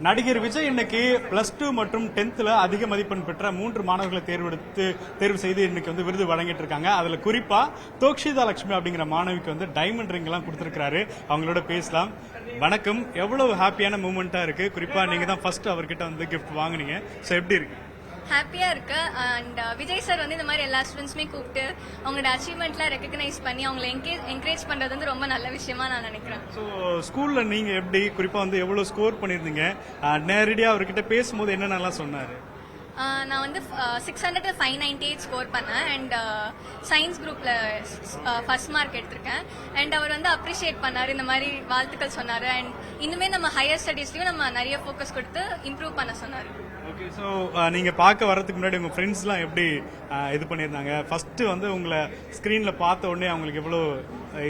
நடிகர் விஜய் இன்னைக்கு +2 மற்றும் 10th அதிக மதிப்பெண் பெற்ற 3 மாணவர்களை தேர்வு செய்து இன்னைக்கு வந்து விருது வழங்கிட்டு இருக்காங்க. அதுல குறிப்பா தோக்ஷிதா லட்சுமி அப்படிங்கிற மாணவிக்கு வந்து டைமண்ட் ரிங் எல்லாம் கொடுத்திருக்காரு. அவங்களோட பேசலாம். வணக்கம். எவ்வளவு ஹாப்பியான மூமெண்டா இருக்கு? குறிப்பா நீங்க தான் ஃபர்ஸ்ட் அவர்கிட்ட வந்து கிஃப்ட் வாங்குனீங்க. சோ எப்படி இருக்கு? ஹாப்பியா இருக்கு. அண்ட் விஜய் சார் வந்து இந்த மாதிரி எல்லா ஸ்டூடெண்ட்ஸுமே கூப்பிட்டு அவங்களோட அச்சீவ்மெண்ட்லாம் ரெகக்னைஸ் பண்ணி அவங்களை என்கரேஜ் பண்றது வந்து ரொம்ப நல்ல விஷயமா நான் நினைக்கிறேன். ஸோ ஸ்கூல்ல நீங்க எப்படி குறிப்பா வந்து எவ்வளவு ஸ்கோர் பண்ணிருந்தீங்க? நேரடியா அவர்கிட்ட பேசும்போது என்னென்னலாம் சொன்னாரு? நான் வந்து 600-598 ஸ்கோர் பண்ணேன். அண்ட் சயின்ஸ் குரூப்ல ஃபர்ஸ்ட் மார்க் எடுத்திருக்கேன். அண்ட் அவர் வந்து அப்ரிஷியேட் பண்ணாரு, இந்த மாதிரி வாழ்த்துக்கள் சொன்னாரு. அண்ட் இன்னுமே நம்ம ஹையர் ஸ்டடீஸ்லயும் நம்ம நிறைய ஃபோக்கஸ் கொடுத்து இம்ப்ரூவ் பண்ண சொன்னாரு. ஓகே. ஸோ நீங்க பார்க்க வரதுக்கு முன்னாடி உங்க ஃப்ரெண்ட்ஸ்லாம் எப்படி இது பண்ணியிருந்தாங்க? ஃபர்ஸ்ட் வந்து உங்களை ஸ்கிரீன்ல பார்த்த உடனே அவங்களுக்கு எவ்வளவு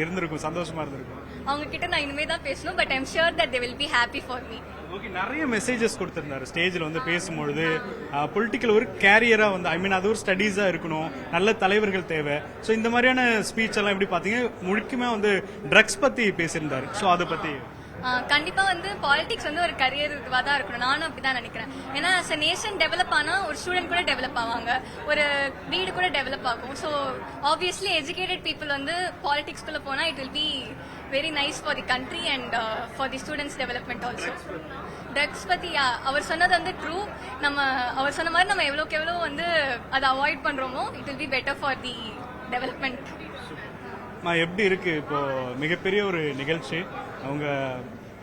இருந்திருக்கும், சந்தோஷமா இருந்திருக்கும்? அவங்க கிட்ட நான் இனிமே தான் பேசணும். But I'm sure that they will be happy for me. Okay. நிறைய மெசேஜஸ் கொடுத்திருந்தாரு ஸ்டேஜில் வந்து பேசும்பொழுது. பொலிட்டிக்கல் ஒரு கேரியரா வந்து அது ஒரு ஸ்டடீஸா இருக்கணும், நல்ல தலைவர்கள் தேவை. ஸோ இந்த மாதிரியான ஸ்பீச் எல்லாம் எப்படி பாத்தீங்க? முழுக்குமே வந்து ட்ரக்ஸ் பத்தி பேசியிருந்தாரு. ஸோ அதை பத்தி கண்டிப்பா வந்து பாலிடிக்ஸ் வந்து ஒரு கரியர் இதுவா தான் இருக்கணும். நானும் அப்படிதான் நினைக்கிறேன். ஏன்னா as a நேஷன் டெவலப் ஆனா ஒரு ஸ்டூடெண்ட் கூட டெவலப் ஆவாங்க, ஒரு வீடு கூட டெவலப் ஆகும். ஸோ ஆப்வியஸ்லி எஜுகேட்டட் பீப்புள் வந்து பாலிடிக்ஸ்குள்ள போனா it will be very nice for the country and for the students development also. Drugs பத்தி அவர் சொன்னது வந்து ட்ரூ. அவர் சொன்ன மாதிரி நம்ம எவ்வளோக்கு எவ்வளோ வந்து அதை அவாய்ட் பண்றோமோ it will be better for the development. எப்படி இருக்கு? இப்போ மிகப்பெரிய ஒரு நிகழ்ச்சி, அவங்க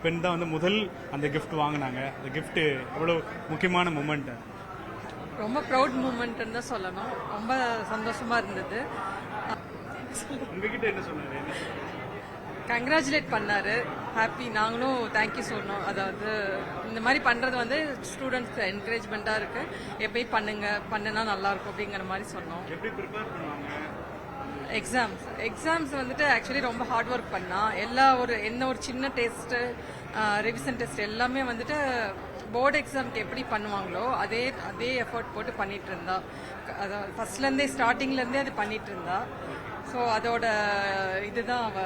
பெண் தான் வந்து முதல் அந்த கிஃப்ட் வாங்கினாங்க. அந்த கிஃப்ட் எவ்வளவு முக்கியமான மூமெண்ட்? ரொம்ப ப்ரௌட் மூமெண்ட்னு தான் சொல்லணும். ரொம்ப சந்தோஷமா இருந்தது. உங்ககிட்ட என்ன சொன்னாரு? கங்க்ராச்சுலேட் பண்ணாரு. ஹாப்பி. நாங்களும் தேங்க்யூ சொல்லணும். அதாவது இந்த மாதிரி பண்றது வந்து ஸ்டூடெண்ட்ஸ்க்கு என்கரேஜ்மெண்டா இருக்கு. எப்பயும் பண்ணுனா நல்லா இருக்கும் அப்படிங்கிற மாதிரி சொன்னோம். எப்படி ப்ரிப்பேர் பண்ணுவாங்க? எக்ஸாம்ஸ் வந்துட்டு ஆக்சுவலி ரொம்ப ஹார்ட் ஒர்க் பண்ணா என்ன ஒரு சின்ன டெஸ்ட், ரிவிஷன் டெஸ்ட் எல்லாமே வந்துட்டு போர்டு எக்ஸாம்க்கு எப்படி பண்ணுவாங்களோ அதே எஃபர்ட் போட்டு பண்ணிட்டு இருந்தா. அதாவது ஃபர்ஸ்ட்லேருந்தே ஸ்டார்டிங்லேருந்தே அது பண்ணிட்டு இருந்தா. ஸோ அதோட இதுதான் அவ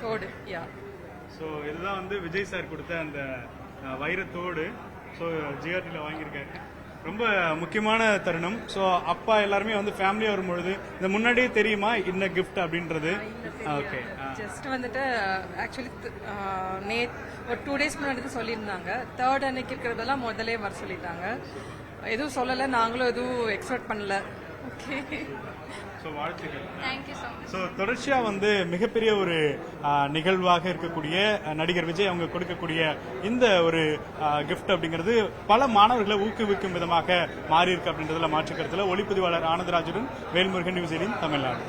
தோடு. யா. ஸோ இதுதான் வந்து விஜய் சார் கொடுத்த அந்த வைரத்தோடு. ஸோ ஜிஆர்டியில் வாங்கியிருக்காரு. ரொம்ப முக்கியமான தருணம். ஸோ அப்பா எல்லாருமே வந்து ஃபேமிலியா வரும்பொழுது இந்த முன்னாடியே தெரியுமா என்ன கிஃப்ட் அப்படின்றது? ஓகே. ஜஸ்ட் வந்துட்டு ஆக்சுவலி ஒரு 2 days முன்னாடி தான் சொல்லியிருந்தாங்க. 3rd அன்னைக்கு இருக்கிறதெல்லாம் முதலே வர சொல்லிட்டாங்க. எதுவும் சொல்லலை, நாங்களும் எதுவும் எக்ஸ்பெக்ட் பண்ணல. ஓகே. ஸோ தொடர்ச்சியா வந்து மிகப்பெரிய ஒரு நிகழ்வாக இருக்கக்கூடிய நடிகர் விஜய் அவங்க கொடுக்கக்கூடிய இந்த ஒரு கிஃப்ட் அப்படிங்கிறது பல மாணவர்களை ஊக்குவிக்கும் விதமாக மாறி இருக்கு அப்படின்றதுல மாற்றுக்கருத்துல ஒளிப்பதிவாளர் ஆனந்தராஜுடன் வேல்முருகன், நியூஸ் 18 தமிழ்நாடு.